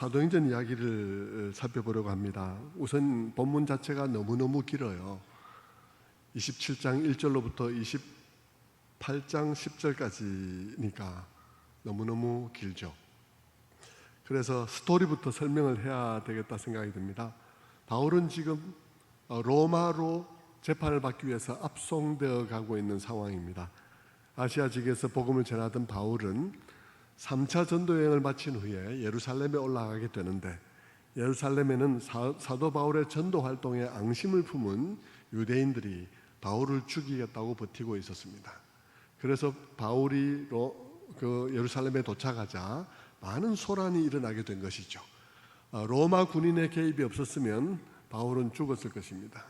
사도행전 이야기를 살펴보려고 합니다. 우선 본문 자체가 너무너무 길어요. 27장 1절로부터 28장 10절까지니까 너무너무 길죠. 그래서 스토리부터 설명을 해야 되겠다 생각이 듭니다. 바울은 지금 로마로 재판을 받기 위해서 압송되어 가고 있는 상황입니다. 아시아 지역에서 복음을 전하던 바울은 3차 전도 여행을 마친 후에 예루살렘에 올라가게 되는데, 예루살렘에는 사도 바울의 전도 활동에 앙심을 품은 유대인들이 바울을 죽이겠다고 버티고 있었습니다. 그래서 바울이 예루살렘에 도착하자 많은 소란이 일어나게 된 것이죠. 로마 군인의 개입이 없었으면 바울은 죽었을 것입니다.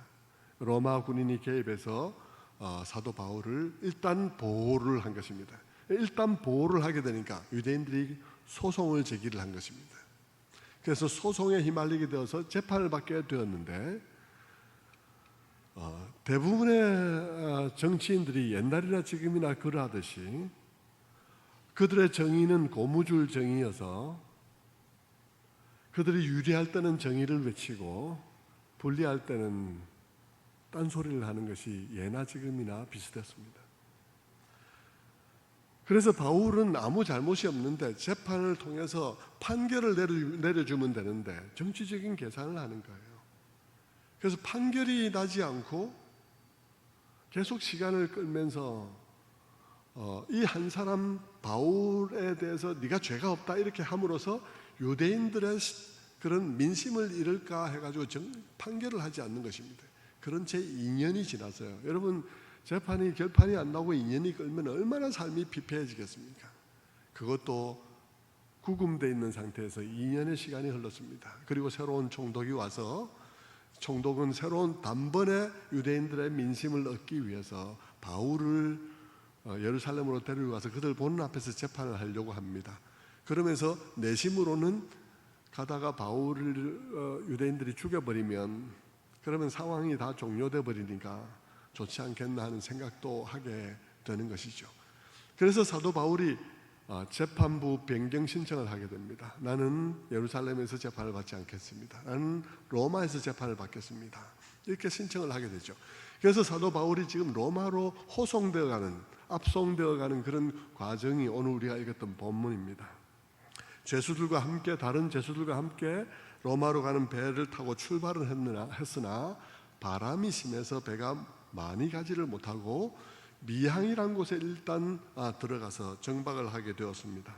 로마 군인이 개입해서 사도 바울을 일단 보호를 한 것입니다. 일단 보호를 하게 되니까 유대인들이 소송을 제기를 한 것입니다. 그래서 소송에 휘말리게 되어서 재판을 받게 되었는데, 대부분의 정치인들이 옛날이나 지금이나 그러하듯이 그들의 정의는 고무줄 정의여서 그들이 유리할 때는 정의를 외치고 불리할 때는 딴소리를 하는 것이 예나 지금이나 비슷했습니다. 그래서 바울은 아무 잘못이 없는데 재판을 통해서 판결을 내려주면 되는데 정치적인 계산을 하는 거예요. 그래서 판결이 나지 않고 계속 시간을 끌면서 이 한 사람 바울에 대해서 네가 죄가 없다 이렇게 함으로써 유대인들의 그런 민심을 잃을까 해가지고 판결을 하지 않는 것입니다. 그런 채 2년이 지났어요. 여러분, 결판이 안 나고 2년이 끌면 얼마나 삶이 피폐해지겠습니까? 그것도 구금되어 있는 상태에서 2년의 시간이 흘렀습니다. 그리고 새로운 총독이 와서, 총독은 새로운 단번에 유대인들의 민심을 얻기 위해서 바울을 예루살렘으로 데려가서 그들 보는 앞에서 재판을 하려고 합니다. 그러면서 내심으로는 가다가 바울을 유대인들이 죽여버리면 그러면 상황이 다 종료돼 버리니까 좋지 않겠나 하는 생각도 하게 되는 것이죠. 그래서 사도 바울이 재판부 변경 신청을 하게 됩니다. 나는 예루살렘에서 재판을 받지 않겠습니다. 나는 로마에서 재판을 받겠습니다. 이렇게 신청을 하게 되죠. 그래서 사도 바울이 지금 로마로 압송되어가는 그런 과정이 오늘 우리가 읽었던 본문입니다. 다른 죄수들과 함께 로마로 가는 배를 타고 출발을 했으나 바람이 심해서 배가 많이 가지를 못하고 미항이라는 곳에 일단 들어가서 정박을 하게 되었습니다.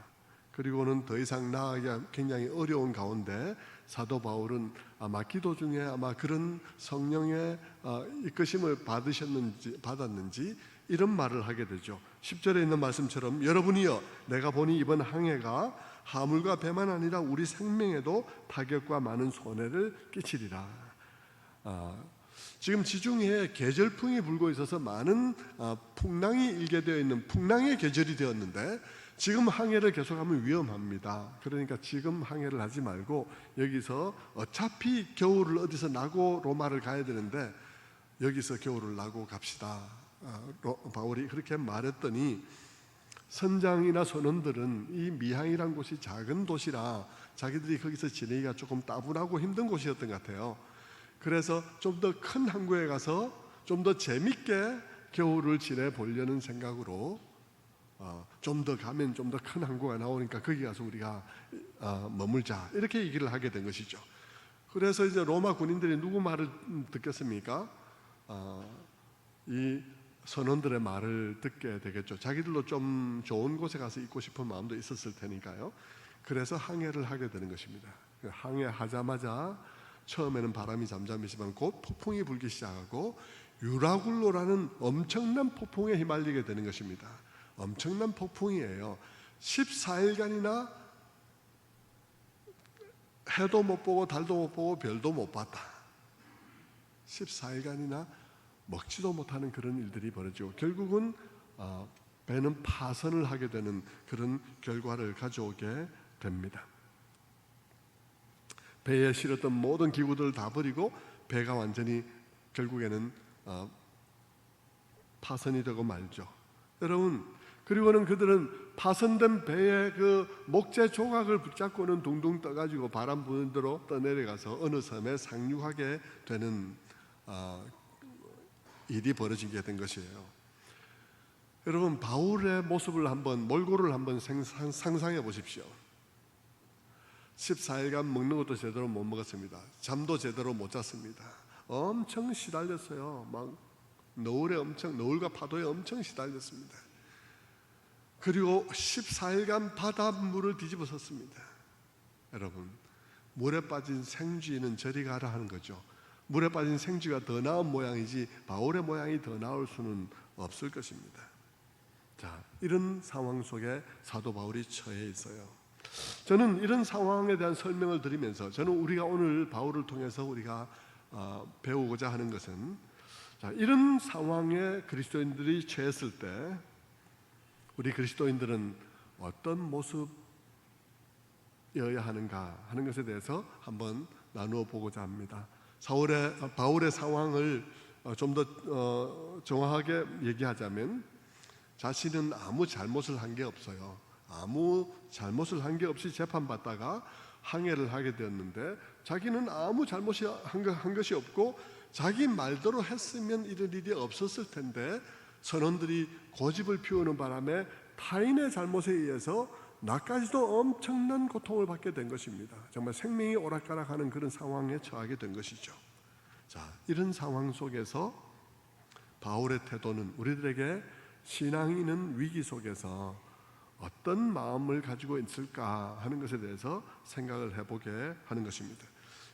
그리고는 더 이상 나아가기가 굉장히 어려운 가운데 사도 바울은 아마 기도 중에 그런 성령의 이끄심을 받았는지 이런 말을 하게 되죠. 10절에 있는 말씀처럼 여러분이여 내가 보니 이번 항해가 하물과 배만 아니라 우리 생명에도 타격과 많은 손해를 끼치리라. 지금 지중해에 계절풍이 불고 있어서 많은 풍랑이 일게 되어 있는 풍랑의 계절이 되었는데 지금 항해를 계속하면 위험합니다. 그러니까 지금 항해를 하지 말고 여기서 어차피 겨울을 어디서 나고 로마를 가야 되는데 여기서 겨울을 나고 갑시다. 바울이 그렇게 말했더니 선장이나 선원들은 이 미항이란 곳이 작은 도시라 자기들이 거기서 지내기가 조금 따분하고 힘든 곳이었던 것 같아요. 그래서 좀 더 큰 항구에 가서 좀 더 재밌게 겨울을 지내보려는 생각으로 좀 더 가면 좀 더 큰 항구가 나오니까 거기 가서 우리가 머물자 이렇게 얘기를 하게 된 것이죠. 그래서 이제 로마 군인들이 누구 말을 듣겠습니까? 이 선원들의 말을 듣게 되겠죠. 자기들도 좀 좋은 곳에 가서 있고 싶은 마음도 있었을 테니까요. 그래서 항해를 하게 되는 것입니다. 항해하자마자 처음에는 바람이 잠잠했지만 곧 폭풍이 불기 시작하고 유라굴로라는 엄청난 폭풍에 휘말리게 되는 것입니다. 엄청난 폭풍이에요. 14일간이나 해도 못 보고 달도 못 보고 별도 못 봤다. 14일간이나 먹지도 못하는 그런 일들이 벌어지고 결국은 배는 파선을 하게 되는 그런 결과를 가져오게 됩니다. 배에 실었던 모든 기구들을 다 버리고 배가 완전히 결국에는 파선이 되고 말죠. 여러분, 그리고는 그들은 파손된 배의 그 목재 조각을 붙잡고는 둥둥 떠가지고 바람 부는 대로 떠내려가서 어느 섬에 상륙하게 되는 일이 벌어지게 된 것이에요. 여러분, 바울의 모습을 한번, 몰골을 한번 상상해 보십시오. 14일간 먹는 것도 제대로 못 먹었습니다. 잠도 제대로 못 잤습니다. 엄청 시달렸어요. 막 노을과 파도에 엄청 시달렸습니다. 그리고 14일간 바닷물을 뒤집어 썼습니다. 여러분, 물에 빠진 생쥐는 저리 가라 하는 거죠. 물에 빠진 생쥐가 더 나은 모양이지 바울의 모양이 더 나을 수는 없을 것입니다. 자, 이런 상황 속에 사도 바울이 처해 있어요. 저는 이런 상황에 대한 설명을 드리면서, 저는 우리가 오늘 바울을 통해서 우리가 배우고자 하는 것은, 자, 이런 상황에 그리스도인들이 처했을 때 우리 그리스도인들은 어떤 모습이어야 하는가 하는 것에 대해서 한번 나누어 보고자 합니다. 바울의 상황을 좀 더 정확하게 얘기하자면, 자신은 아무 잘못을 한 게 없어요. 아무 잘못을 한 게 없이 재판받다가 항해를 하게 되었는데, 자기는 아무 잘못이 한 것이 없고 자기 말대로 했으면 이런 일이 없었을 텐데, 선원들이 고집을 피우는 바람에 타인의 잘못에 의해서 나까지도 엄청난 고통을 받게 된 것입니다. 정말 생명이 오락가락하는 그런 상황에 처하게 된 것이죠. 자, 이런 상황 속에서 바울의 태도는 우리들에게 신앙이 있는 위기 속에서 어떤 마음을 가지고 있을까 하는 것에 대해서 생각을 해보게 하는 것입니다.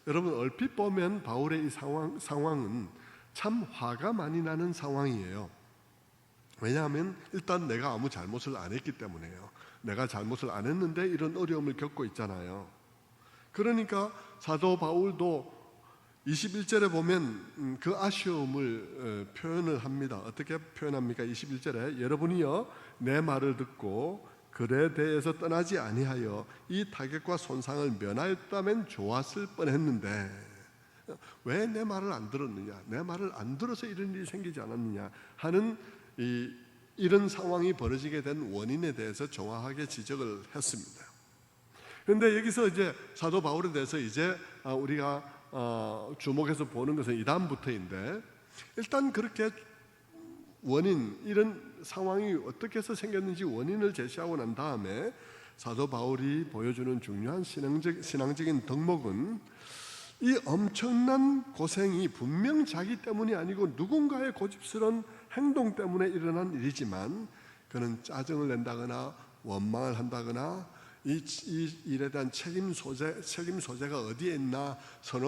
여러분, 얼핏 보면 바울의 이 상황은 참 화가 많이 나는 상황이에요. 왜냐하면 일단 내가 아무 잘못을 안 했기 때문에요. 내가 잘못을 안 했는데 이런 어려움을 겪고 있잖아요. 그러니까 사도 바울도 21절에 보면 그 아쉬움을 표현을 합니다. 어떻게 표현합니까? 21절에 여러분이여 내 말을 듣고 글에 대해서 떠나지 아니하여 이 타격과 손상을 면하였다면 좋았을 뻔했는데 왜 내 말을 안 들었느냐, 내 말을 안 들어서 이런 일이 생기지 않았느냐 하는 이런 상황이 벌어지게 된 원인에 대해서 정확하게 지적을 했습니다. 그런데 여기서 이제 사도 바울에 대해서 이제 우리가 주목해서 보는 것은 이 다음부터인데, 일단 그렇게 원인, 이런 상황이 어떻게 해서 생겼는지 원인을 제시하고 난 다음에 사도 바울이 보여주는 중요한 신앙적인 덕목은 이 엄청난 고생이 분명 자기 때문이 아니고 누군가의 고집스러운 행동 때문에 일어난 일이지만, 그는 짜증을 낸다거나 원망을 한다거나 이 일에 대한 책임 소재가 어디에 있나,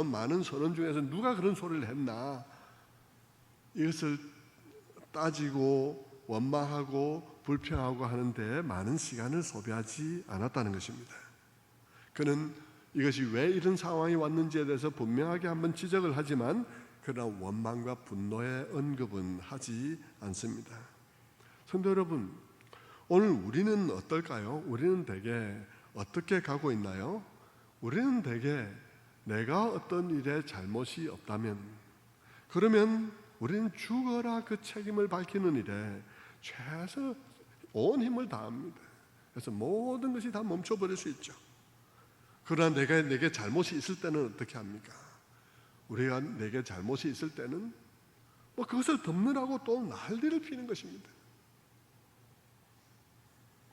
많은 선원 중에서 누가 그런 소리를 했나, 이것을 따지고 원망하고 불평하고 하는데 많은 시간을 소비하지 않았다는 것입니다. 그는 이것이 왜 이런 상황이 왔는지에 대해서 분명하게 한번 지적을 하지만 그러나 원망과 분노의 언급은 하지 않습니다. 성도 여러분, 오늘 우리는 어떨까요? 우리는 대개 어떻게 가고 있나요? 우리는 대개 내가 어떤 일에 잘못이 없다면, 그러면 우리는 죽어라 그 책임을 밝히는 일에 최소 온 힘을 다합니다. 그래서 모든 것이 다 멈춰버릴 수 있죠. 그러나 내게 잘못이 있을 때는 어떻게 합니까? 우리가 내게 잘못이 있을 때는 그것을 덮느라고 또 난리를 피는 것입니다.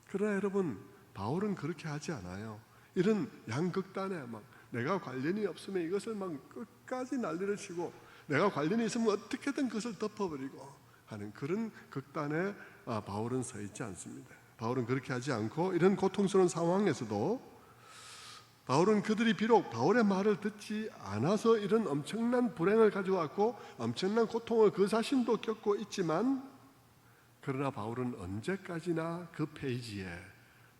그러나 여러분, 바울은 그렇게 하지 않아요. 이런 양극단에 내가 관련이 없으면 이것을 끝까지 난리를 치고, 내가 관련이 있으면 어떻게든 그것을 덮어버리고 하는 그런 극단에 바울은 서 있지 않습니다. 바울은 그렇게 하지 않고, 이런 고통스러운 상황에서도 바울은 그들이 비록 바울의 말을 듣지 않아서 이런 엄청난 불행을 가져왔고 엄청난 고통을 그 자신도 겪고 있지만, 그러나 바울은 언제까지나 그 페이지에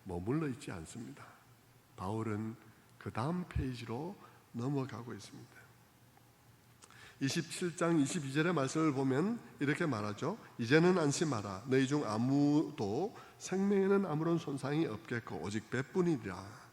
머물러 있지 않습니다. 바울은 그 다음 페이지로 넘어가고 있습니다. 27장 22절의 말씀을 보면 이렇게 말하죠. 이제는 안심하라. 너희 중 아무도 생명에는 아무런 손상이 없겠고 오직 배뿐이라.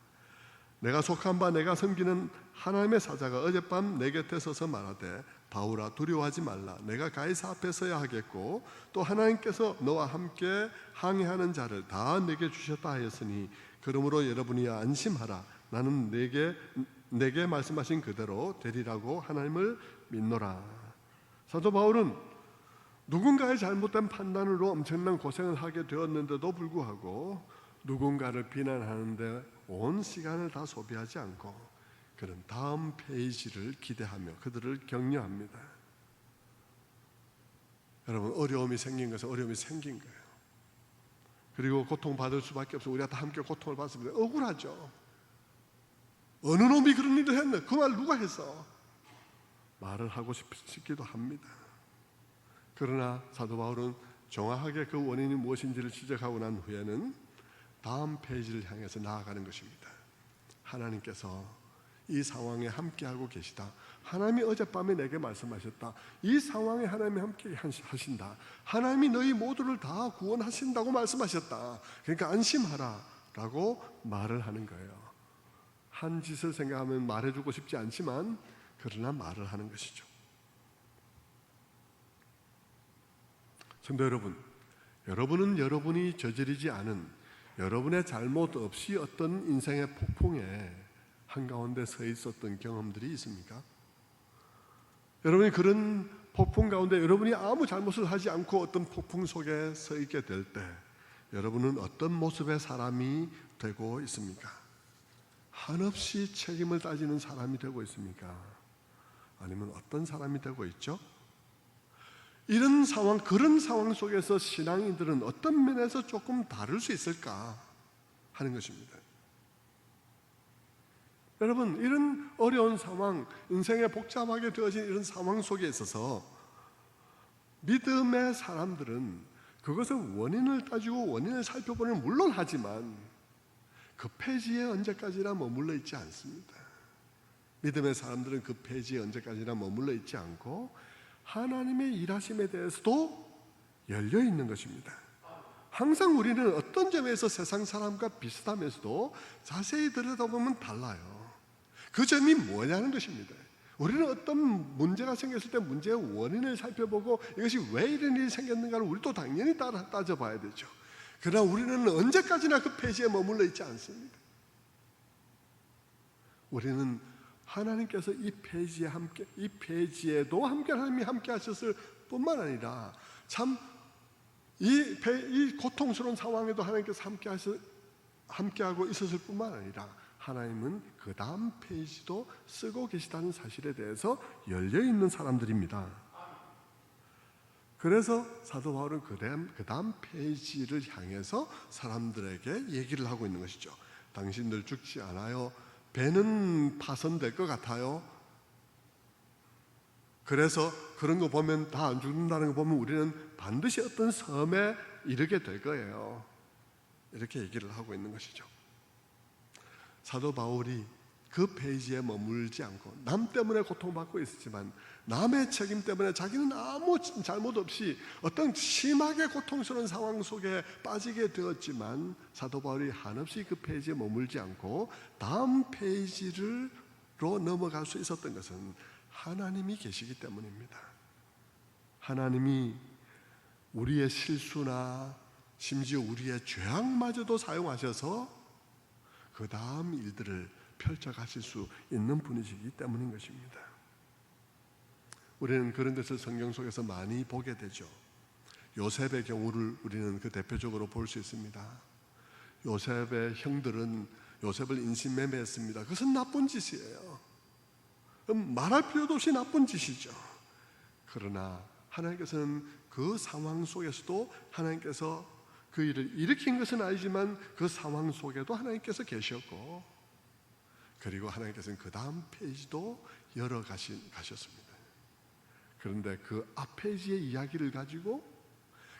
내가 속한 바 내가 섬기는 하나님의 사자가 어젯밤 내 곁에 서서 말하되 바울아 두려워하지 말라. 내가 가이사 앞에 서야 하겠고 또 하나님께서 너와 함께 항해하는 자를 다 내게 주셨다 하였으니 그러므로 여러분이 안심하라. 나는 내게 말씀하신 그대로 되리라고 하나님을 믿노라. 사도 바울은 누군가의 잘못된 판단으로 엄청난 고생을 하게 되었는데도 불구하고 누군가를 비난하는데 온 시간을 다 소비하지 않고 그런 다음 페이지를 기대하며 그들을 격려합니다. 여러분, 어려움이 생긴 것은 어려움이 생긴 거예요. 그리고 고통받을 수밖에 없어. 우리가 다 함께 고통을 받습니다. 억울하죠. 어느 놈이 그런 일을 했네. 그 말 누가 했어? 말을 하고 싶기도 합니다. 그러나 사도 바울은 정확하게 그 원인이 무엇인지를 지적하고 난 후에는 다음 페이지를 향해서 나아가는 것입니다. 하나님께서 이 상황에 함께하고 계시다. 하나님이 어젯밤에 내게 말씀하셨다. 이 상황에 하나님이 함께 하신다. 하나님이 너희 모두를 다 구원하신다고 말씀하셨다. 그러니까 안심하라 라고 말을 하는 거예요. 한 짓을 생각하면 말해주고 싶지 않지만 그러나 말을 하는 것이죠. 성도 여러분, 여러분은 여러분이 저지르지 않은 여러분의 잘못 없이 어떤 인생의 폭풍에 한가운데 서 있었던 경험들이 있습니까? 여러분이 그런 폭풍 가운데 여러분이 아무 잘못을 하지 않고 어떤 폭풍 속에 서 있게 될 때 여러분은 어떤 모습의 사람이 되고 있습니까? 한없이 책임을 따지는 사람이 되고 있습니까? 아니면 어떤 사람이 되고 있죠? 이런 상황, 그런 상황 속에서 신앙인들은 어떤 면에서 조금 다를 수 있을까 하는 것입니다. 여러분, 이런 어려운 상황, 인생에 복잡하게 되어진 이런 상황 속에 있어서 믿음의 사람들은 그것을 원인을 따지고 원인을 살펴보는 물론 하지만 그 페이지에 언제까지나 머물러 있지 않습니다. 믿음의 사람들은 그 페이지에 언제까지나 머물러 있지 않고 하나님의 일하심에 대해서도 열려 있는 것입니다. 항상 우리는 어떤 점에서 세상 사람과 비슷하면서도 자세히 들여다보면 달라요. 그 점이 뭐냐는 것입니다. 우리는 어떤 문제가 생겼을 때 문제의 원인을 살펴보고 이것이 왜 이런 일이 생겼는가를 우리도 당연히 따져봐야 되죠. 그러나 우리는 언제까지나 그 페이지에 머물러 있지 않습니다. 우리는 하나님께서 이 페이지에도 하나님이 함께 하셨을 뿐만 아니라 참 이 고통스러운 상황에도 하나님께서 함께하고 있었을 뿐만 아니라 하나님은 그 다음 페이지도 쓰고 계시다는 사실에 대해서 열려있는 사람들입니다. 그래서 사도 바울은 그 다음 페이지를 향해서 사람들에게 얘기를 하고 있는 것이죠. 당신들 죽지 않아요. 배는 파손될 것 같아요. 그래서 그런 거 보면 다 안 죽는다는 거 보면 우리는 반드시 어떤 섬에 이르게 될 거예요. 이렇게 얘기를 하고 있는 것이죠. 사도 바울이 그 페이지에 머물지 않고 남 때문에 고통받고 있었지만 남의 책임 때문에 자기는 아무 잘못 없이 어떤 심하게 고통스러운 상황 속에 빠지게 되었지만 사도 바울이 한없이 그 페이지에 머물지 않고 다음 페이지로 넘어갈 수 있었던 것은 하나님이 계시기 때문입니다. 하나님이 우리의 실수나 심지어 우리의 죄악마저도 사용하셔서 그 다음 일들을 펼쳐가실 수 있는 분이시기 때문인 것입니다. 우리는 그런 것을 성경 속에서 많이 보게 되죠. 요셉의 경우를 우리는 그 대표적으로 볼 수 있습니다. 요셉의 형들은 요셉을 인신매매했습니다. 그것은 나쁜 짓이에요. 말할 필요도 없이 나쁜 짓이죠. 그러나 하나님께서는 그 상황 속에서도 하나님께서 그 일을 일으킨 것은 아니지만 그 상황 속에도 하나님께서 계셨고, 그리고 하나님께서는 그 다음 페이지도 가셨습니다. 그런데 그 앞 페이지의 이야기를 가지고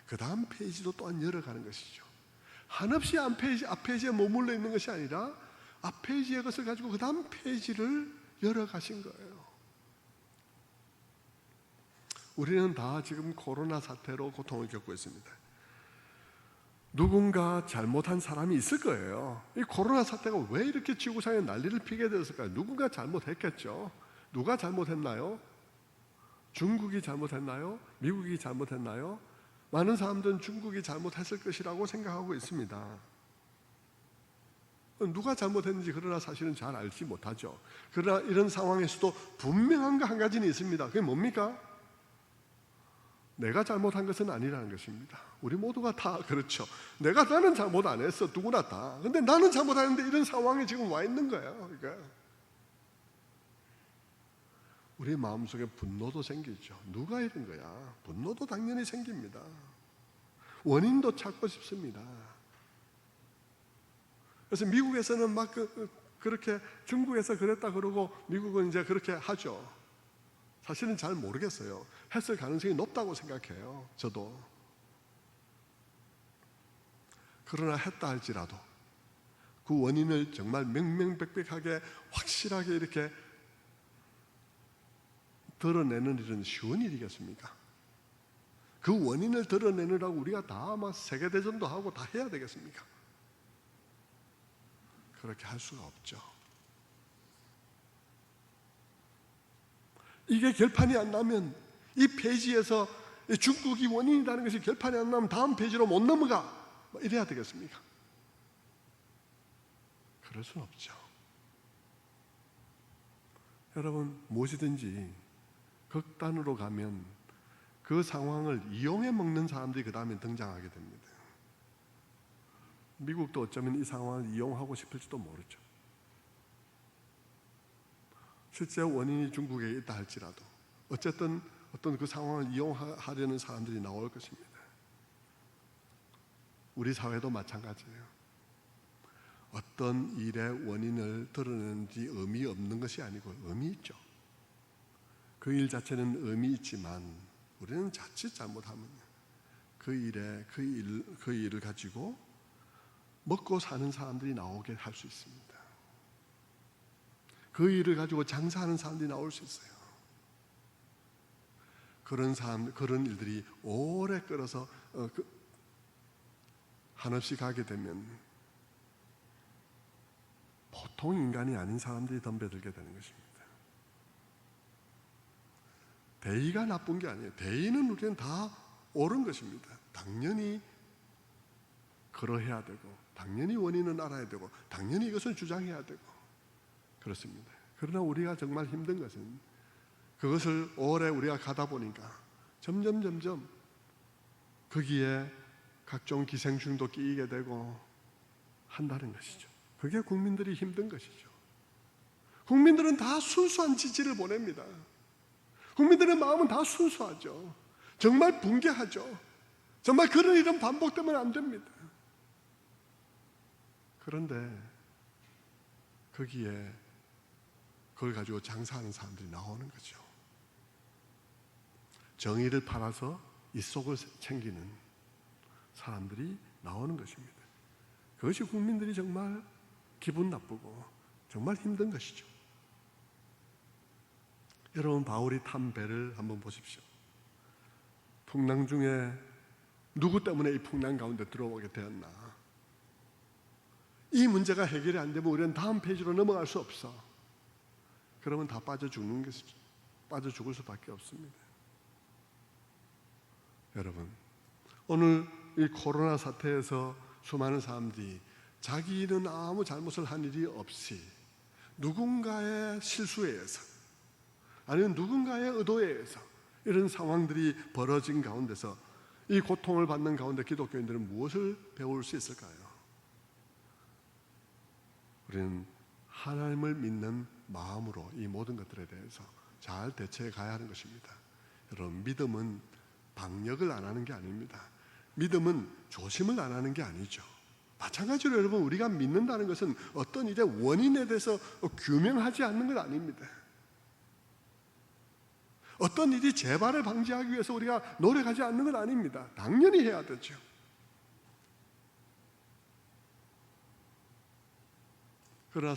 그 다음 페이지도 또한 열어가는 것이죠. 한없이 앞 페이지에 머물러 있는 것이 아니라 앞 페이지의 것을 가지고 그 다음 페이지를 열어가신 거예요. 우리는 다 지금 코로나 사태로 고통을 겪고 있습니다. 누군가 잘못한 사람이 있을 거예요. 이 코로나 사태가 왜 이렇게 지구상에 난리를 피게 되었을까요? 누군가 잘못했겠죠. 누가 잘못했나요? 중국이 잘못했나요? 미국이 잘못했나요? 많은 사람들은 중국이 잘못했을 것이라고 생각하고 있습니다. 누가 잘못했는지 그러나 사실은 잘 알지 못하죠. 그러나 이런 상황에서도 분명한 거 한 가지는 있습니다. 그게 뭡니까? 내가 잘못한 것은 아니라는 것입니다. 우리 모두가 다 그렇죠. 나는 잘못 안 했어. 누구나 다. 근데 나는 잘못했는데 이런 상황에 지금 와 있는 거예요. 그러니까 우리 마음속에 분노도 생기죠. 누가 이런 거야? 분노도 당연히 생깁니다. 원인도 찾고 싶습니다. 그래서 미국에서는 막 그렇게 중국에서 그랬다 그러고 미국은 이제 그렇게 하죠. 사실은 잘 모르겠어요. 했을 가능성이 높다고 생각해요. 저도. 그러나 했다 할지라도 그 원인을 정말 명명백백하게 확실하게 이렇게 드러내는 일은 쉬운 일이겠습니까? 그 원인을 드러내느라고 우리가 다 막 세계대전도 하고 다 해야 되겠습니까? 그렇게 할 수가 없죠. 이게 결판이 안 나면 이 페이지에서 중국이 원인이라는 것이 결판이 안 나면 다음 페이지로 못 넘어가 이래야 되겠습니까? 그럴 수는 없죠. 여러분 무엇이든지 극단으로 가면 그 상황을 이용해 먹는 사람들이 그 다음에 등장하게 됩니다. 미국도 어쩌면 이 상황을 이용하고 싶을지도 모르죠. 실제 원인이 중국에 있다 할지라도 어쨌든 어떤 그 상황을 이용하려는 사람들이 나올 것입니다. 우리 사회도 마찬가지예요. 어떤 일의 원인을 드러내는지 의미 없는 것이 아니고 의미 있죠. 그 일 자체는 의미 있지만 우리는 자칫 잘못하면 그 일을 가지고 먹고 사는 사람들이 나오게 할 수 있습니다. 그 일을 가지고 장사하는 사람들이 나올 수 있어요. 그런 일들이 오래 끌어서 한없이 가게 되면 보통 인간이 아닌 사람들이 덤벼들게 되는 것입니다. 대의가 나쁜 게 아니에요. 대의는 우리는 다 옳은 것입니다. 당연히 그러해야 되고 당연히 원인은 알아야 되고 당연히 이것을 주장해야 되고 그렇습니다. 그러나 우리가 정말 힘든 것은 그것을 오래 우리가 가다 보니까 점점 거기에 각종 기생충도 끼이게 되고 한다는 것이죠. 그게 국민들이 힘든 것이죠. 국민들은 다 순수한 지지를 보냅니다. 국민들의 마음은 다 순수하죠. 정말 붕괴하죠. 정말 그런 일은 반복되면 안 됩니다. 그런데 거기에 그걸 가지고 장사하는 사람들이 나오는 거죠. 정의를 팔아서 이 속을 챙기는 사람들이 나오는 것입니다. 그것이 국민들이 정말 기분 나쁘고 정말 힘든 것이죠. 여러분 바울이 탄 배를 한번 보십시오. 풍랑 중에 누구 때문에 이 풍랑 가운데 들어오게 되었나? 이 문제가 해결이 안 되면 우리는 다음 페이지로 넘어갈 수 없어. 그러면 다 빠져 죽을 수밖에 없습니다. 여러분, 오늘 이 코로나 사태에서 수많은 사람들이 자기는 아무 잘못을 한 일이 없이 누군가의 실수에 의해서 아니면 누군가의 의도에 의해서 이런 상황들이 벌어진 가운데서 이 고통을 받는 가운데 기독교인들은 무엇을 배울 수 있을까요? 우리는 하나님을 믿는 마음으로 이 모든 것들에 대해서 잘 대처해 가야 하는 것입니다. 여러분, 믿음은 방역을 안 하는 게 아닙니다. 믿음은 조심을 안 하는 게 아니죠. 마찬가지로 여러분, 우리가 믿는다는 것은 어떤 일의 원인에 대해서 규명하지 않는 것 아닙니다. 어떤 일이 재발을 방지하기 위해서 우리가 노력하지 않는 건 아닙니다. 당연히 해야 되죠. 그러나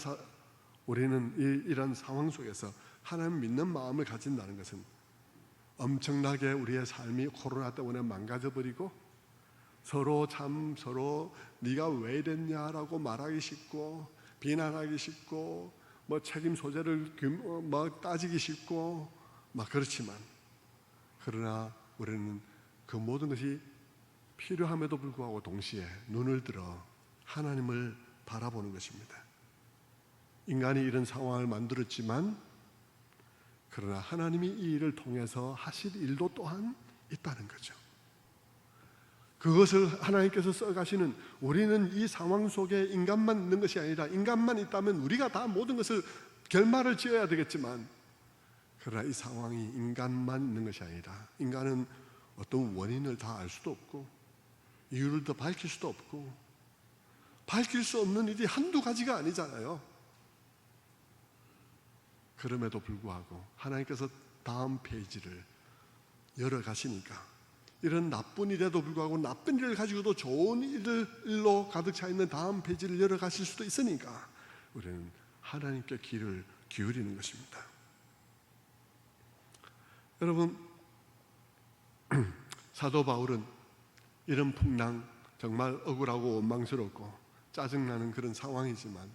우리는 이런 상황 속에서 하나님 믿는 마음을 가진다는 것은 엄청나게 우리의 삶이 코로나 때문에 망가져버리고 서로 네가 왜 이랬냐라고 말하기 쉽고, 비난하기 쉽고, 뭐 책임 소재를 따지기 쉽고 막 그렇지만, 그러나 우리는 그 모든 것이 필요함에도 불구하고 동시에 눈을 들어 하나님을 바라보는 것입니다. 인간이 이런 상황을 만들었지만, 그러나 하나님이 이 일을 통해서 하실 일도 또한 있다는 거죠. 그것을 하나님께서 써가시는, 우리는 이 상황 속에 인간만 있는 것이 아니라, 인간만 있다면 우리가 다 모든 것을 결말을 지어야 되겠지만, 그러나 이 상황이 인간만 있는 것이 아니라, 인간은 어떤 원인을 다 알 수도 없고 이유를 더 밝힐 수도 없고, 밝힐 수 없는 일이 한두 가지가 아니잖아요. 그럼에도 불구하고 하나님께서 다음 페이지를 열어가시니까, 이런 나쁜 일에도 불구하고 나쁜 일을 가지고도 좋은 일로 가득 차 있는 다음 페이지를 열어가실 수도 있으니까 우리는 하나님께 귀를 기울이는 것입니다. 여러분, 사도 바울은 이런 풍랑, 정말 억울하고 원망스럽고 짜증나는 그런 상황이지만,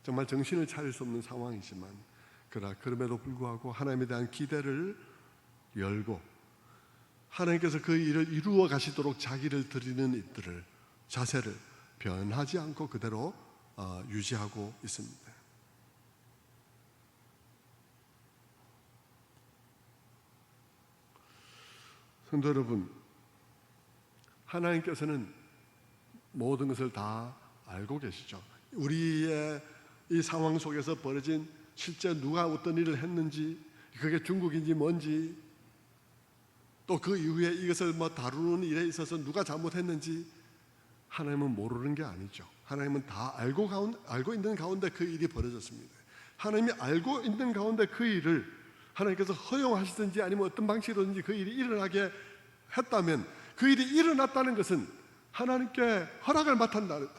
정말 정신을 차릴 수 없는 상황이지만, 그러나 그럼에도 불구하고 하나님에 대한 기대를 열고 하나님께서 그 일을 이루어 가시도록 자기를 드리는 이들을, 자세를 변하지 않고 그대로 유지하고 있습니다. 성도 여러분, 하나님께서는 모든 것을 다 알고 계시죠. 우리의 이 상황 속에서 벌어진, 실제 누가 어떤 일을 했는지, 그게 중국인지 뭔지, 또 그 이후에 이것을 다루는 일에 있어서 누가 잘못했는지 하나님은 모르는 게 아니죠. 하나님은 다 알고 있는 가운데 그 일이 벌어졌습니다. 하나님이 알고 있는 가운데 그 일을 하나님께서 허용하시든지 아니면 어떤 방식으로든지 그 일이 일어나게 했다면, 그 일이 일어났다는 것은 하나님께 허락을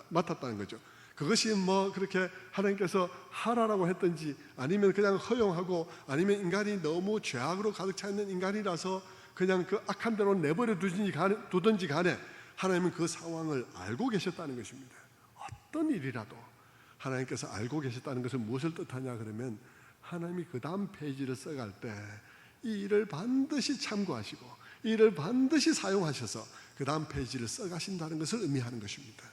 맡았다는 거죠. 그것이 그렇게 하나님께서 하라라고 했든지, 아니면 그냥 허용하고, 아니면 인간이 너무 죄악으로 가득 차 있는 인간이라서 그냥 그 악한 대로 내버려 두든지 간에 하나님은 그 상황을 알고 계셨다는 것입니다. 어떤 일이라도 하나님께서 알고 계셨다는 것은 무엇을 뜻하냐 그러면, 하나님이 그 다음 페이지를 써갈 때 이 일을 반드시 참고하시고 이 일을 반드시 사용하셔서 그 다음 페이지를 써가신다는 것을 의미하는 것입니다.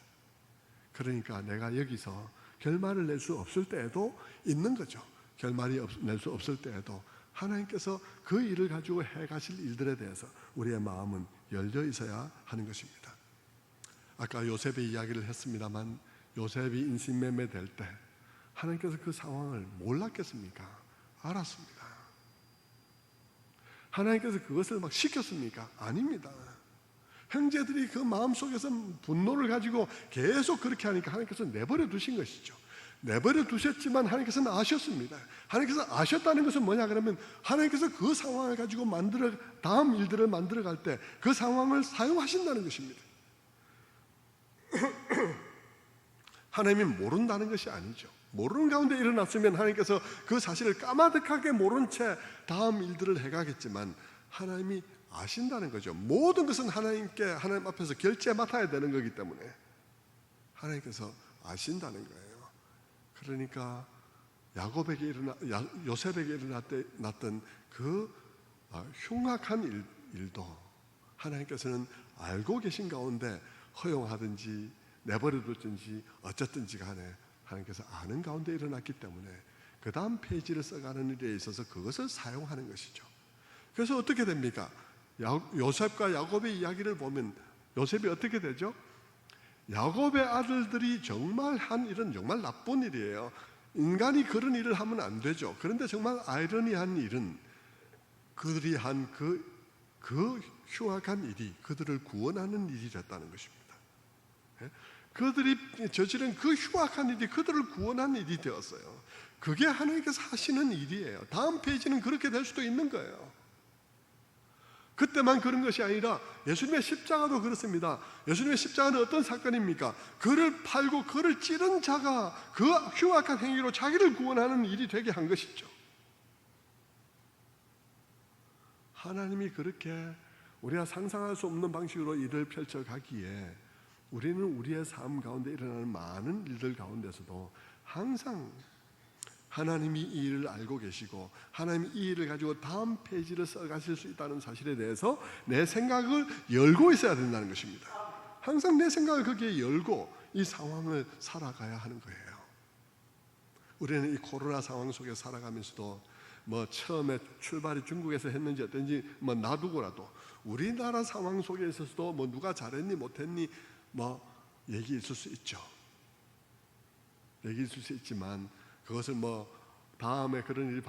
그러니까 내가 여기서 결말을 낼 수 없을 때에도 있는 거죠. 결말이 낼 수 없을 때에도 하나님께서 그 일을 가지고 해가실 일들에 대해서 우리의 마음은 열려 있어야 하는 것입니다. 아까 요셉의 이야기를 했습니다만, 요셉이 인신매매 될 때 하나님께서 그 상황을 몰랐겠습니까? 알았습니다. 하나님께서 그것을 시켰습니까? 아닙니다. 형제들이 그 마음속에서 분노를 가지고 계속 그렇게 하니까 하나님께서 내버려 두신 것이죠. 내버려 두셨지만 하나님께서는 아셨습니다. 하나님께서 아셨다는 것은 뭐냐 그러면, 하나님께서 그 상황을 가지고 다음 일들을 만들어 갈 때 그 상황을 사용하신다는 것입니다. 하나님이 모른다는 것이 아니죠. 모르는 가운데 일어났으면 하나님께서 그 사실을 까마득하게 모른 채 다음 일들을 해가겠지만, 하나님이 아신다는 거죠. 모든 것은 하나님 앞에서 결제 맡아야 되는 거기 때문에 하나님께서 아신다는 거예요. 그러니까 요셉에게 일어났던 그 흉악한 일도 하나님께서는 알고 계신 가운데 허용하든지 내버려뒀든지 어쨌든지 간에 하나님께서 아는 가운데 일어났기 때문에 그 다음 페이지를 써가는 일에 있어서 그것을 사용하는 것이죠. 그래서 어떻게 됩니까? 요셉과 야곱의 이야기를 보면 요셉이 어떻게 되죠? 야곱의 아들들이 정말 한 일은 정말 나쁜 일이에요. 인간이 그런 일을 하면 안 되죠. 그런데 정말 아이러니한 일은, 그들이 한 그 흉악한 일이 그들을 구원하는 일이 됐다는 것입니다. 그들이 저지른 그 흉악한 일이 그들을 구원하는 일이 되었어요. 그게 하나님께서 하시는 일이에요. 다음 페이지는 그렇게 될 수도 있는 거예요. 그때만 그런 것이 아니라 예수님의 십자가도 그렇습니다. 예수님의 십자가는 어떤 사건입니까? 그를 팔고 그를 찌른 자가 그 흉악한 행위로 자기를 구원하는 일이 되게 한 것이죠. 하나님이 그렇게 우리가 상상할 수 없는 방식으로 일을 펼쳐가기에 우리는 우리의 삶 가운데 일어나는 많은 일들 가운데서도 항상 하나님이 이 일을 알고 계시고 하나님이 이 일을 가지고 다음 페이지를 써가실 수 있다는 사실에 대해서 내 생각을 열고 있어야 된다는 것입니다. 항상 내 생각을 거기에 열고 이 상황을 살아가야 하는 거예요. 우리는 이 코로나 상황 속에 살아가면서도 뭐 처음에 출발이 중국에서 했는지 어떤지 뭐 놔두고라도 우리나라 상황 속에 있어서도 뭐 누가 잘했니 못했니 뭐 얘기 있을 수 있죠. 얘기 있을 수 있지만 그것을 뭐 다음에 그런 일을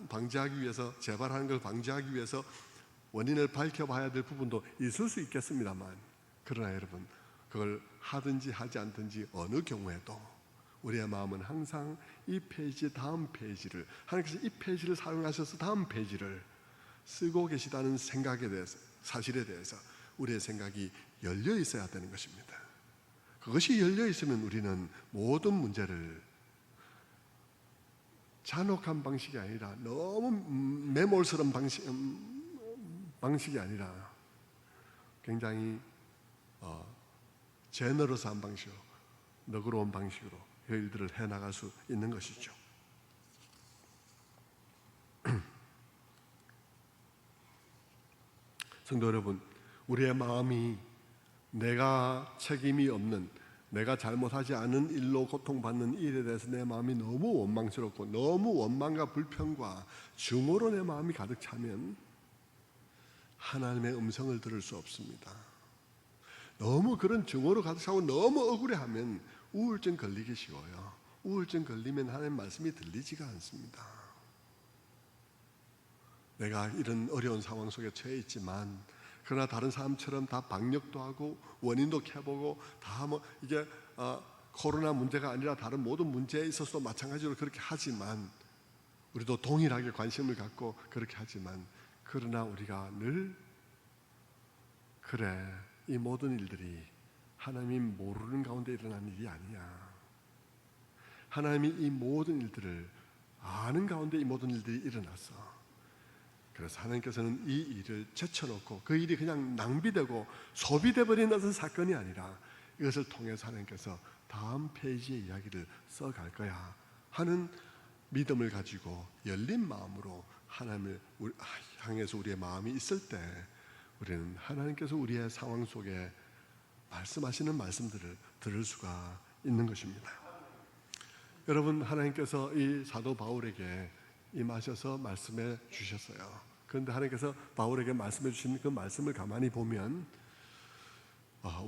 방지하기 위해서 재발하는 걸 방지하기 위해서 원인을 밝혀봐야 될 부분도 있을 수 있겠습니다만 그러나 여러분 그걸 하든지 하지 않든지 어느 경우에도 우리의 마음은 항상 이 페이지 다음 페이지를 하나님께서 이 페이지를 사용하셔서 다음 페이지를 쓰고 계시다는 생각에 대해서 사실에 대해서 우리의 생각이 열려 있어야 되는 것입니다. 그것이 열려 있으면 우리는 모든 문제를 잔혹한 방식이 아니라 너무 매몰스러운 방식이 아니라 굉장히 제너러스한 방식으로 너그러운 방식으로 그 일들을 해나갈 수 있는 것이죠. 성도 여러분, 우리의 마음이 내가 책임이 없는 내가 잘못하지 않은 일로 고통받는 일에 대해서 내 마음이 너무 원망스럽고 너무 원망과 불평과 증오로 내 마음이 가득 차면 하나님의 음성을 들을 수 없습니다. 너무 그런 증오로 가득 차고 너무 억울해하면 우울증 걸리기 쉬워요. 우울증 걸리면 하나님 말씀이 들리지가 않습니다. 내가 이런 어려운 상황 속에 처해 있지만 그러나 다른 사람처럼 다 방역도 하고 원인도 캐보고 다 뭐 이게 코로나 문제가 아니라 다른 모든 문제에 있어서도 마찬가지로 그렇게 하지만 우리도 동일하게 관심을 갖고 그렇게 하지만 그러나 우리가 늘 그래 이 모든 일들이 하나님이 모르는 가운데 일어난 일이 아니야. 하나님이 이 모든 일들을 아는 가운데 이 모든 일들이 일어났어. 그래서 하나님께서는 이 일을 제쳐놓고 그 일이 그냥 낭비되고 소비되어버린 어떤 사건이 아니라 이것을 통해서 하나님께서 다음 페이지의 이야기를 써갈 거야 하는 믿음을 가지고 열린 마음으로 하나님을 향해서 우리의 마음이 있을 때 우리는 하나님께서 우리의 상황 속에 말씀하시는 말씀들을 들을 수가 있는 것입니다. 여러분, 하나님께서 이 사도 바울에게 임하셔서 말씀해 주셨어요. 그런데 하나님께서 바울에게 말씀해 주신 그 말씀을 가만히 보면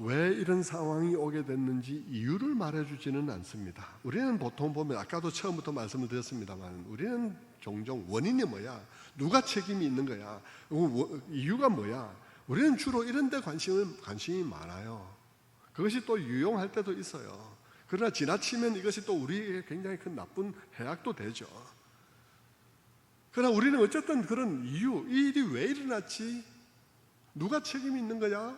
왜 이런 상황이 오게 됐는지 이유를 말해주지는 않습니다. 우리는 보통 보면 아까도 처음부터 말씀을 드렸습니다만 우리는 종종 원인이 뭐야? 누가 책임이 있는 거야? 이유가 뭐야? 우리는 주로 이런 데 관심이 많아요. 그것이 또 유용할 때도 있어요. 그러나 지나치면 이것이 또 우리에게 굉장히 큰 나쁜 해악도 되죠. 그러나 우리는 어쨌든 그런 이유, 이 일이 왜 일어났지? 누가 책임이 있는 거야?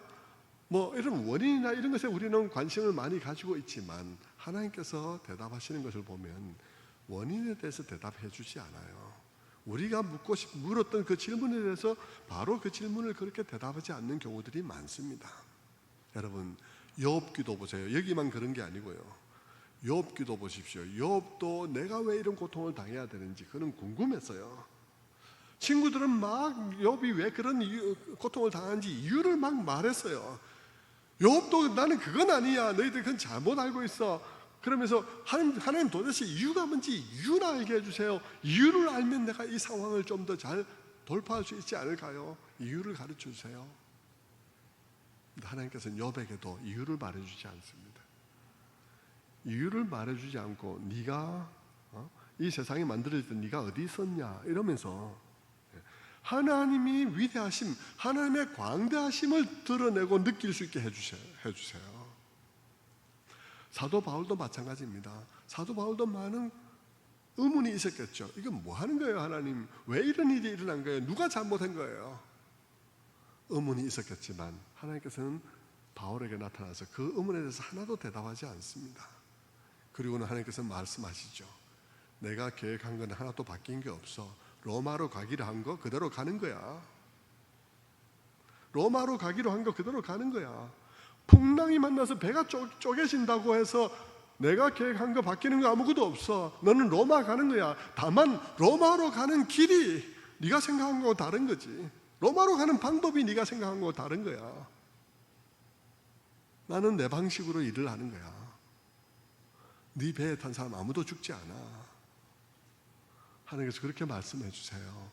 뭐 이런 원인이나 이런 것에 우리는 관심을 많이 가지고 있지만 하나님께서 대답하시는 것을 보면 원인에 대해서 대답해 주지 않아요. 우리가 물었던 그 질문에 대해서 바로 그 질문을 그렇게 대답하지 않는 경우들이 많습니다. 여러분, 욥기도 보세요. 여기만 그런 게 아니고요. 욥기도 보십시오. 욥도 내가 왜 이런 고통을 당해야 되는지 그는 궁금했어요. 친구들은 막 욥이 왜 그런 고통을 당하는지 이유를 막 말했어요. 욥도 나는 그건 아니야. 너희들 그건 잘못 알고 있어. 그러면서 하나님 도대체 이유가 뭔지 이유를 알게 해주세요. 이유를 알면 내가 이 상황을 좀 더 잘 돌파할 수 있지 않을까요? 이유를 가르쳐 주세요. 하나님께서는 욥에게도 이유를 말해주지 않습니다. 이유를 말해주지 않고 네가 이 세상에 만들어질 때 네가 어디 있었냐 이러면서 하나님이 위대하심, 하나님의 광대하심을 드러내고 느낄 수 있게 해주세요. 사도 바울도 마찬가지입니다. 사도 바울도 많은 의문이 있었겠죠. 이건 뭐 하는 거예요, 하나님? 왜 이런 일이 일어난 거예요? 누가 잘못한 거예요? 의문이 있었겠지만 하나님께서는 바울에게 나타나서 그 의문에 대해서 하나도 대답하지 않습니다. 그리고는 하나님께서 말씀하시죠. 내가 계획한 건 하나도 바뀐 게 없어. 로마로 가기로 한 거 그대로 가는 거야. 로마로 가기로 한 거 그대로 가는 거야. 풍랑이 만나서 배가 쪼개진다고 해서 내가 계획한 거 바뀌는 거 아무것도 없어. 너는 로마 가는 거야. 다만 로마로 가는 길이 네가 생각한 거하고 다른 거지. 로마로 가는 방법이 네가 생각한 거하고 다른 거야. 나는 내 방식으로 일을 하는 거야. 네 배에 탄 사람 아무도 죽지 않아. 하나님께서 그렇게 말씀해 주세요.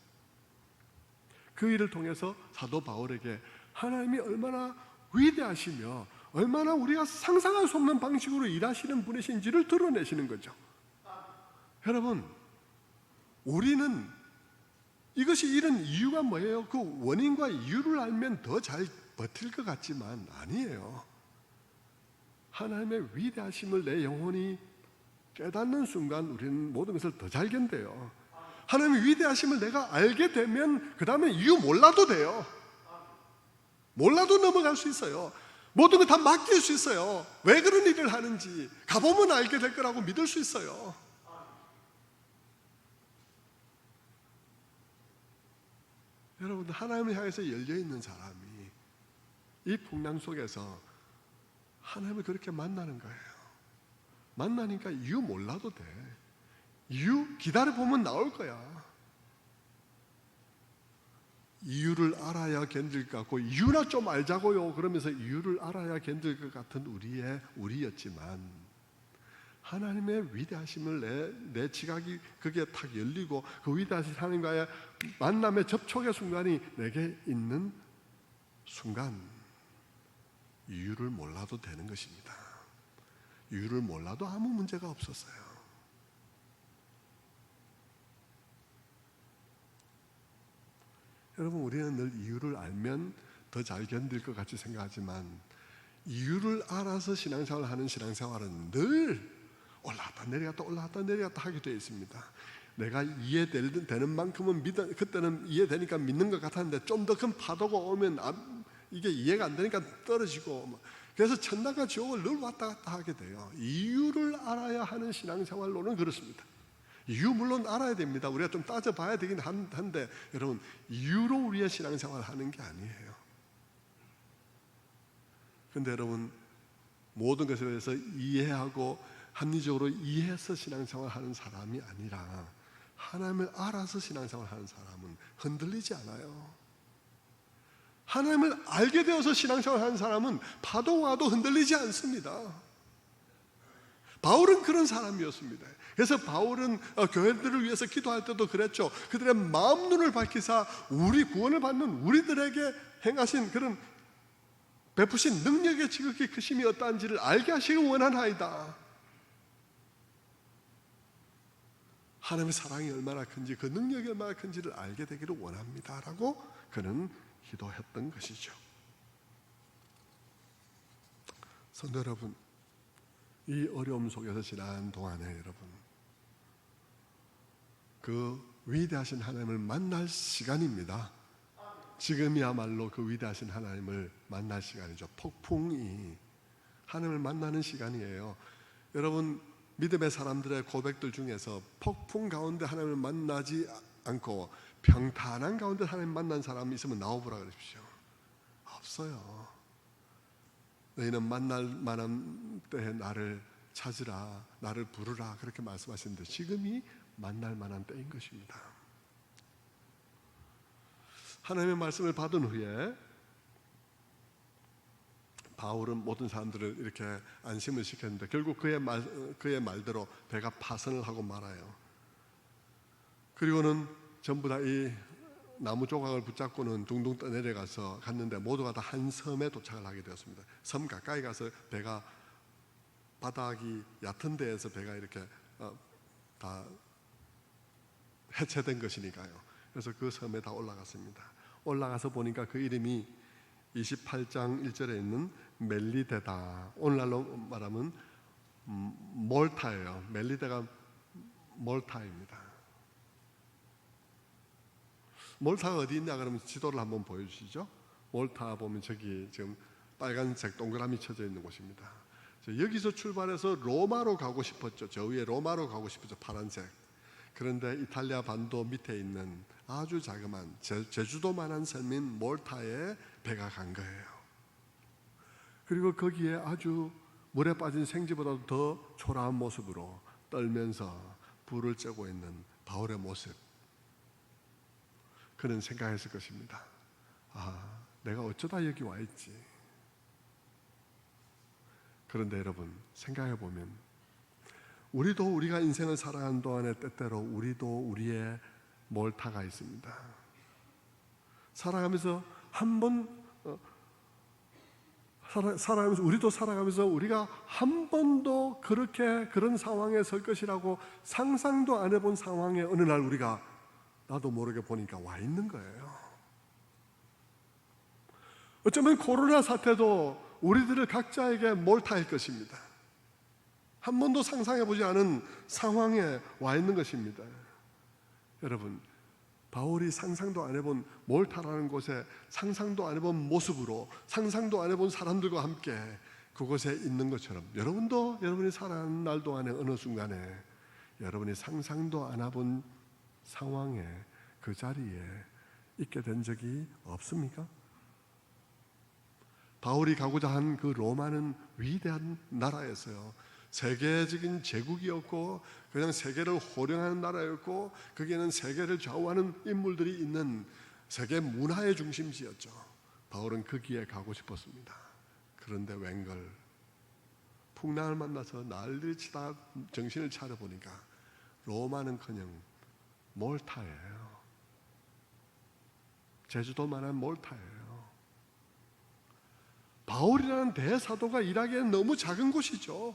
그 일을 통해서 사도 바울에게 하나님이 얼마나 위대하시며 얼마나 우리가 상상할 수 없는 방식으로 일하시는 분이신지를 드러내시는 거죠. 여러분, 우리는 이것이 이런 이유가 뭐예요? 그 원인과 이유를 알면 더 잘 버틸 것 같지만 아니에요. 하나님의 위대하심을 내 영혼이 깨닫는 순간 우리는 모든 것을 더 잘 견뎌요. 하나님의 위대하심을 내가 알게 되면 그 다음에 이유 몰라도 돼요. 몰라도 넘어갈 수 있어요. 모든 걸 다 맡길 수 있어요. 왜 그런 일을 하는지 가보면 알게 될 거라고 믿을 수 있어요. 여러분, 하나님을 향해서 열려있는 사람이 이 풍랑 속에서 하나님을 그렇게 만나는 거예요. 만나니까 이유 몰라도 돼. 이유 기다려보면 나올 거야. 이유를 알아야 견딜 것 같고, 이유나 좀 알자고요 그러면서 이유를 알아야 견딜 것 같은 우리였지만 하나님의 위대하심을 내 지각이 그게 탁 열리고 그 위대하신 하나님과의 만남의 접촉의 순간이 내게 있는 순간 이유를 몰라도 되는 것입니다. 이유를 몰라도 아무 문제가 없었어요. 여러분, 우리는 늘 이유를 알면 더 잘 견딜 것 같이 생각하지만 이유를 알아서 신앙생활을 하는 신앙생활은 늘 올라갔다 내려갔다 하게 되어 있습니다. 내가 이해되는 만큼은 그때는 이해되니까 믿는 것 같았는데 좀 더 큰 파도가 오면 이게 이해가 안 되니까 떨어지고, 그래서 천당과 지옥을 늘 왔다 갔다 하게 돼요. 이유를 알아야 하는 신앙생활로는 그렇습니다. 이유 물론 알아야 됩니다. 우리가 좀 따져봐야 되긴 한데 여러분, 이유로 우리의 신앙생활을 하는 게 아니에요. 그런데 여러분, 모든 것에 대해서 이해하고 합리적으로 이해해서 신앙생활을 하는 사람이 아니라 하나님을 알아서 신앙생활을 하는 사람은 흔들리지 않아요. 하나님을 알게 되어서 신앙생활을 하는 사람은 파도 와도 흔들리지 않습니다. 바울은 그런 사람이었습니다. 그래서 바울은 교회들을 위해서 기도할 때도 그랬죠. 그들의 마음 눈을 밝히사 우리 구원을 받는 우리들에게 행하신 그런 베푸신 능력의 지극히 크심이 어떠한지를 알게 하시기 원하나이다. 하나님의 사랑이 얼마나 큰지, 그 능력이 얼마나 큰지를 알게 되기를 원합니다라고 그는 기도했던 것이죠. 성도 여러분, 이 어려움 속에서 지난 동안에 여러분, 그 위대하신 하나님을 만날 시간입니다. 지금이야말로 그 위대하신 하나님을 만날 시간이죠. 폭풍이 하나님을 만나는 시간이에요. 여러분, 믿음의 사람들의 고백들 중에서 폭풍 가운데 하나님을 만나지 않고 평탄한 가운데 하나님 만난 사람이 있으면 나와보라 그러십시오. 없어요. 너희는 만날 만한 때에 나를 찾으라, 나를 부르라, 그렇게 말씀하시는데 지금이 만날 만한 때인 것입니다. 하나님의 말씀을 받은 후에 바울은 모든 사람들을 이렇게 안심을 시켰는데 결국 그의 말대로 배가 파선을 하고 말아요. 그리고는 전부 다 이 나무 조각을 붙잡고는 둥둥 떠내려가서 갔는데 모두가 다 한 섬에 도착을 하게 되었습니다. 섬 가까이 가서 배가 바닥이 얕은 데에서 배가 이렇게 다 해체된 것이니까요. 그래서 그 섬에 다 올라갔습니다. 올라가서 보니까 그 이름이 28장 1절에 있는 멜리데다, 오늘날로 말하면 몰타예요. 멜리데가 몰타입니다. 몰타가 어디 있냐 그러면 지도를 한번 보여주시죠. 몰타 보면 저기 지금 빨간색 동그라미 쳐져 있는 곳입니다. 여기서 출발해서 로마로 가고 싶었죠. 저 위에 로마로 가고 싶었죠. 파란색. 그런데 이탈리아 반도 밑에 있는 아주 자그마한 제주도만한 섬인 몰타에 배가 간 거예요. 그리고 거기에 아주 물에 빠진 생쥐보다도 더 초라한 모습으로 떨면서 불을 쬐고 있는 바울의 모습. 그는 생각했을 것입니다. 내가 어쩌다 여기 와 있지. 그런데 여러분, 생각해 보면 우리도 우리가 인생을 살아가는 동안에 때때로 우리도 우리의 몰타가 있습니다. 살아가면서 우리도 살아가면서 우리가 한 번도 그런 상황에 설 것이라고 상상도 안 해본 상황에 어느 날 우리가 나도 모르게 보니까 와 있는 거예요. 어쩌면 코로나 사태도 우리들을 각자에게 몰타일 것입니다. 한 번도 상상해보지 않은 상황에 와 있는 것입니다. 여러분, 바울이 상상도 안 해본 몰타라는 곳에 상상도 안 해본 모습으로 상상도 안 해본 사람들과 함께 그곳에 있는 것처럼 여러분도 여러분이 살아가는 날 동안에 어느 순간에 여러분이 상상도 안 해본 상황에 그 자리에 있게 된 적이 없습니까? 바울이 가고자 한 그 로마는 위대한 나라였어요. 세계적인 제국이었고 그냥 세계를 호령하는 나라였고 거기에는 세계를 좌우하는 인물들이 있는 세계 문화의 중심지였죠. 바울은 거기에 가고 싶었습니다. 그런데 웬걸 풍랑을 만나서 난리를 치다 정신을 차려보니까 로마는커녕 몰타예요. 제주도만한 몰타예요. 바울이라는 대사도가 일하기에는 너무 작은 곳이죠.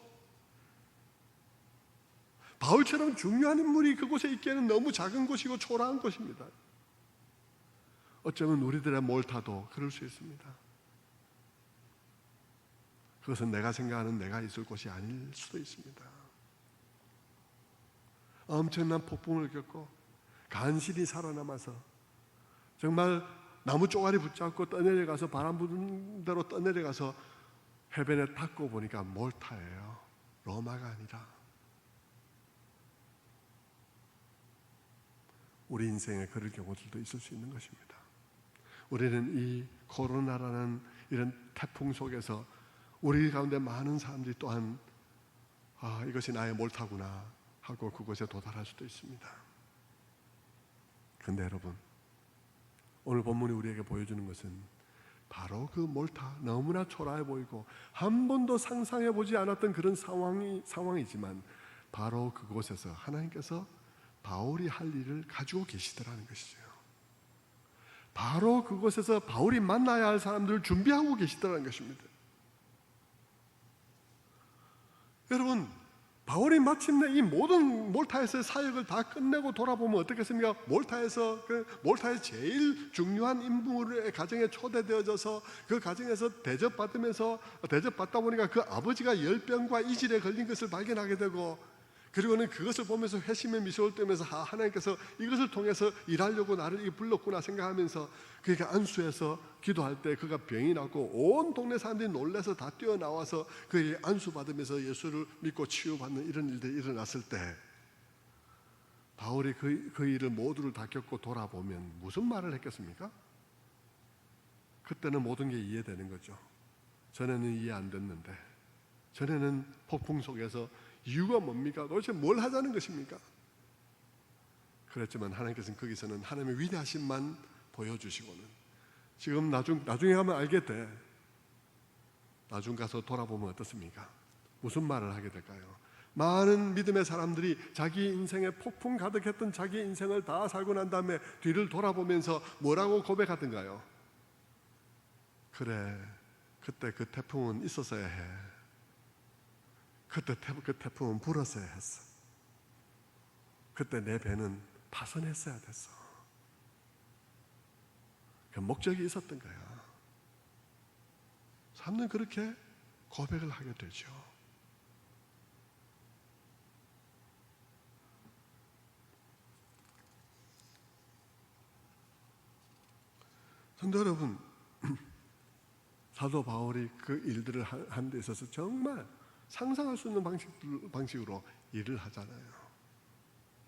바울처럼 중요한 인물이 그곳에 있기에는 너무 작은 곳이고 초라한 곳입니다. 어쩌면 우리들의 몰타도 그럴 수 있습니다. 그것은 내가 생각하는 내가 있을 곳이 아닐 수도 있습니다. 엄청난 폭풍을 겪고 간신히 살아남아서 정말 나무 쪼가리 붙잡고 떠내려가서 바람 부는 대로 떠내려가서 해변에 닿고 보니까 몰타예요. 로마가 아니라. 우리 인생에 그럴 경우들도 있을 수 있는 것입니다. 우리는 이 코로나라는 이런 태풍 속에서 우리 가운데 많은 사람들이 또한 이것이 나의 몰타구나 하고 그곳에 도달할 수도 있습니다. 그런데 여러분, 오늘 본문이 우리에게 보여주는 것은 바로 그 몰타, 너무나 초라해 보이고 한 번도 상상해 보지 않았던 그런 상황이지만 바로 그곳에서 하나님께서 바울이 할 일을 가지고 계시더라는 것이죠. 바로 그곳에서 바울이 만나야 할 사람들을 준비하고 계시더라는 것입니다. 여러분, 바울이 마침내 이 모든 몰타에서의 사역을 다 끝내고 돌아보면 어떻겠습니까? 몰타에서 제일 중요한 인물의 가정에 초대되어져서 그 가정에서 대접받다 보니까 그 아버지가 열병과 이질에 걸린 것을 발견하게 되고, 그리고는 그것을 보면서 회심의 미소를 띠면서 하나님께서 이것을 통해서 일하려고 나를 불렀구나 생각하면서 그가 안수해서 기도할 때 그가 병이 났고 온 동네 사람들이 놀라서 다 뛰어나와서 그에게 안수받으면서 예수를 믿고 치유받는 이런 일들이 일어났을 때 바울이 그 일을 모두를 다 겪고 돌아보면 무슨 말을 했겠습니까? 그때는 모든 게 이해되는 거죠. 전에는 이해 안 됐는데, 전에는 폭풍 속에서 이유가 뭡니까? 도대체 뭘 하자는 것입니까? 그랬지만 하나님께서는 거기서는 하나님의 위대하심만 보여주시고는 지금 나중에 가면 알게 돼. 나중 가서 돌아보면 어떻습니까? 무슨 말을 하게 될까요? 많은 믿음의 사람들이 자기 인생에 폭풍 가득했던 자기 인생을 다 살고 난 다음에 뒤를 돌아보면서 뭐라고 고백하던가요? 그래, 그때 그 태풍은 있었어야 해. 그때 그 태풍은 불었어야 했어. 그때 내 배는 파손했어야 됐어. 그 목적이 있었던 거야. 사람들은 그렇게 고백을 하게 되죠. 성도 여러분, 사도 바울이 그 일들을 하는 데 있어서 정말 상상할 수 있는 방식으로 일을 하잖아요.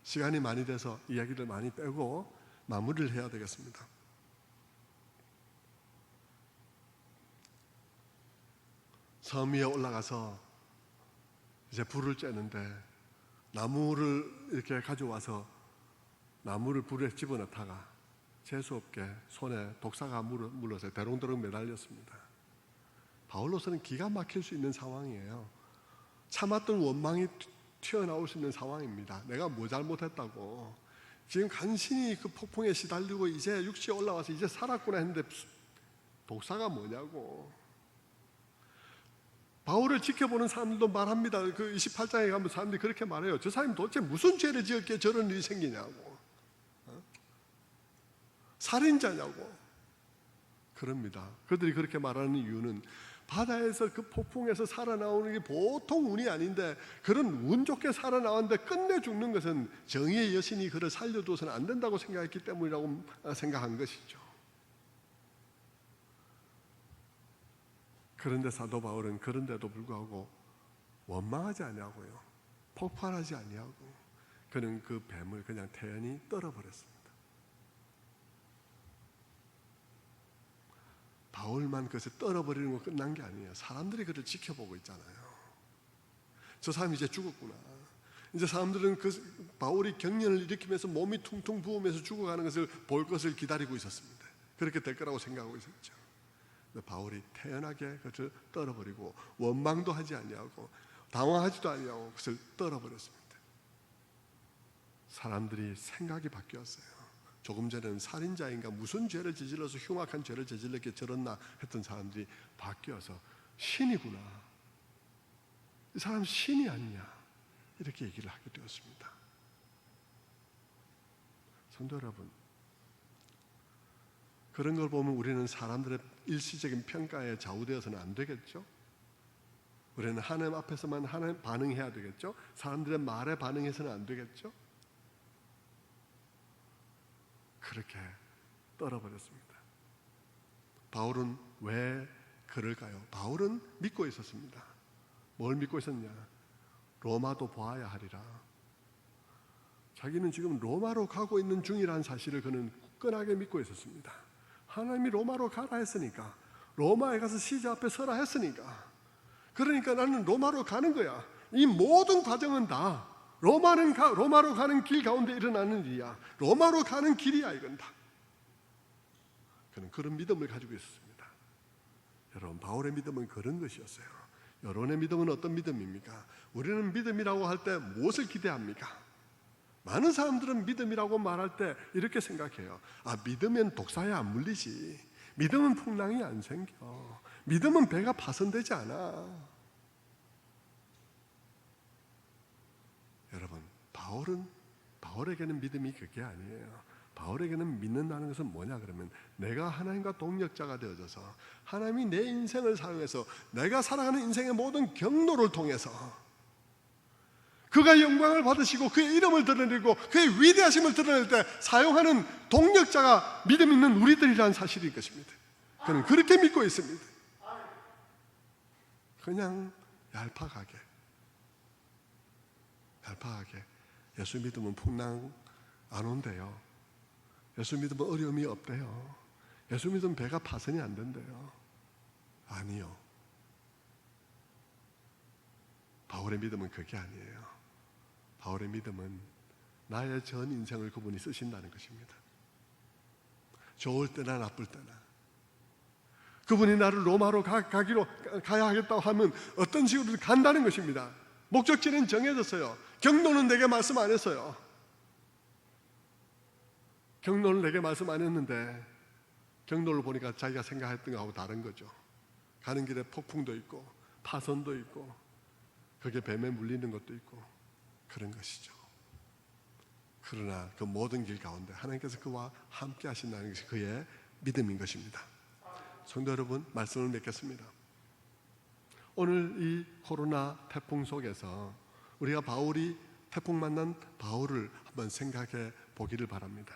시간이 많이 돼서 이야기를 많이 빼고 마무리를 해야 되겠습니다. 섬 위에 올라가서 이제 불을 쬐는데 나무를 이렇게 가져와서 나무를 불에 집어넣다가 재수없게 손에 독사가 물러서 대롱대롱 매달렸습니다. 바울로서는 기가 막힐 수 있는 상황이에요. 참았던 원망이 튀어나올 수 있는 상황입니다. 내가 뭐 잘못했다고. 지금 간신히 그 폭풍에 시달리고 이제 육지에 올라와서 이제 살았구나 했는데 독사가 뭐냐고. 바울을 지켜보는 사람들도 말합니다. 그 28장에 가면 사람들이 그렇게 말해요. 저 사람이 도대체 무슨 죄를 지었기에 저런 일이 생기냐고. 살인자냐고. 그럽니다. 그들이 그렇게 말하는 이유는 바다에서 그 폭풍에서 살아나오는 게 보통 운이 아닌데 그런 운 좋게 살아나왔는데 끝내 죽는 것은 정의의 여신이 그를 살려줘서는 안 된다고 생각했기 때문이라고 생각한 것이죠. 그런데 사도 바울은 그런데도 불구하고 원망하지 아니하고요, 폭발하지 아니하고 그는 그 뱀을 그냥 태연히 떨어버렸습니다. 바울만 그것을 떨어버리는 거 끝난 게 아니에요. 사람들이 그를 지켜보고 있잖아요. 저 사람이 이제 죽었구나. 이제 사람들은 그 바울이 경련을 일으키면서 몸이 퉁퉁 부으면서 죽어가는 것을 볼 것을 기다리고 있었습니다. 그렇게 될 거라고 생각하고 있었죠. 바울이 태연하게 그것을 떨어버리고 원망도 하지 아니하고 당황하지도 아니하고 그것을 떨어버렸습니다. 사람들이 생각이 바뀌었어요. 조금 전에는 살인자인가 무슨 죄를 저질러서 흉악한 죄를 저질렀기에 저랬나 했던 사람들이 바뀌어서 신이구나, 이 사람 신이 아니냐, 이렇게 얘기를 하게 되었습니다. 성도 여러분, 그런 걸 보면 우리는 사람들의 일시적인 평가에 좌우되어서는 안 되겠죠. 우리는 하나님 앞에서만 하나님 반응해야 되겠죠. 사람들의 말에 반응해서는 안 되겠죠. 그렇게 떨어버렸습니다. 바울은 왜 그럴까요? 바울은 믿고 있었습니다. 뭘 믿고 있었냐? 로마도 보아야 하리라. 자기는 지금 로마로 가고 있는 중이라는 사실을 그는 굳건하게 믿고 있었습니다. 하나님이 로마로 가라 했으니까, 로마에 가서 시자 앞에 서라 했으니까, 그러니까 나는 로마로 가는 거야. 이 모든 과정은 다 로마로 가는 길 가운데 일어나는 일이야. 로마로 가는 길이야, 이건 다. 그는 그런 믿음을 가지고 있었습니다. 여러분, 바울의 믿음은 그런 것이었어요. 여러분의 믿음은 어떤 믿음입니까? 우리는 믿음이라고 할 때 무엇을 기대합니까? 많은 사람들은 믿음이라고 말할 때 이렇게 생각해요. 믿으면 독사에 안 물리지. 믿으면 풍랑이 안 생겨. 믿으면 배가 파손되지 않아. 여러분, 바울에게는 믿음이 그게 아니에요. 바울에게는 믿는다는 것은 뭐냐 그러면, 내가 하나님과 동력자가 되어져서 하나님이 내 인생을 사용해서 내가 살아가는 인생의 모든 경로를 통해서 그가 영광을 받으시고 그의 이름을 드러내고 그의 위대하심을 드러낼 때 사용하는 동력자가 믿음 있는 우리들이라는 사실일 것입니다. 그는 그렇게 믿고 있습니다. 그냥 얄팍하게 예수 믿으면 풍랑 안 온대요. 예수 믿으면 어려움이 없대요. 예수 믿으면 배가 파손이 안 된대요. 아니요. 바울의 믿음은 그게 아니에요. 바울의 믿음은 나의 전 인생을 그분이 쓰신다는 것입니다. 좋을 때나 나쁠 때나 그분이 나를 로마로 가야 하겠다고 하면 어떤 식으로 간다는 것입니다. 목적지는 정해졌어요. 경로는 내게 말씀 안 했어요. 경로는 내게 말씀 안 했는데 경로를 보니까 자기가 생각했던 거하고 다른 거죠. 가는 길에 폭풍도 있고 파손도 있고 그게 뱀에 물리는 것도 있고 그런 것이죠. 그러나 그 모든 길 가운데 하나님께서 그와 함께 하신다는 것이 그의 믿음인 것입니다. 성도 여러분, 말씀을 맺겠습니다. 오늘 이 코로나 태풍 속에서 우리가 바울이 태풍 만난 바울을 한번 생각해 보기를 바랍니다.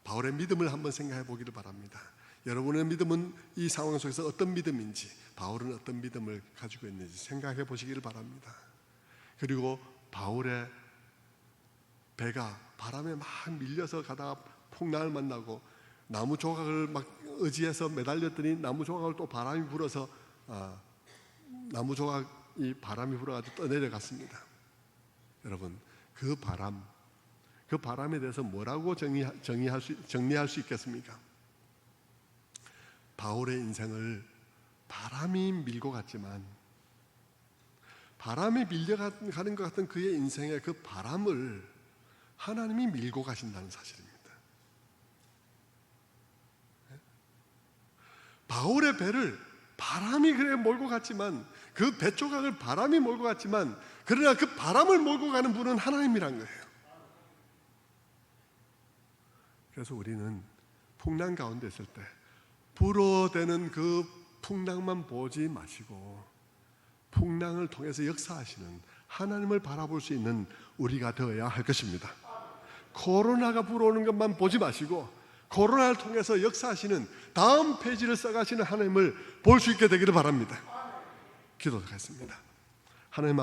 바울의 믿음을 한번 생각해 보기를 바랍니다. 여러분의 믿음은 이 상황 속에서 어떤 믿음인지, 바울은 어떤 믿음을 가지고 있는지 생각해 보시기를 바랍니다. 그리고 바울의 배가 바람에 막 밀려서 가다가 풍랑을 만나고 나무 조각을 막 의지해서 매달렸더니 나무 조각을 또 바람이 불어서 나무 조각이 바람이 불어가지고 떠내려갔습니다. 여러분, 그 바람에 대해서 뭐라고 정리할 수 있겠습니까? 바울의 인생을 바람이 밀고 갔지만, 바람이 밀려가는 것 같은 그의 인생의 그 바람을 하나님이 밀고 가신다는 사실입니다. 바울의 배를 바람이 그래 몰고 갔지만, 그 배 조각을 바람이 몰고 갔지만, 그러나 그 바람을 몰고 가는 분은 하나님이란 거예요. 그래서 우리는 풍랑 가운데 있을 때 불어대는 그 풍랑만 보지 마시고 풍랑을 통해서 역사하시는 하나님을 바라볼 수 있는 우리가 되어야 할 것입니다. 코로나가 불어오는 것만 보지 마시고 코로나를 통해서 역사하시는 다음 페이지를 써가시는 하나님을 볼 수 있게 되기를 바랍니다. 기도하겠습니다. 하나님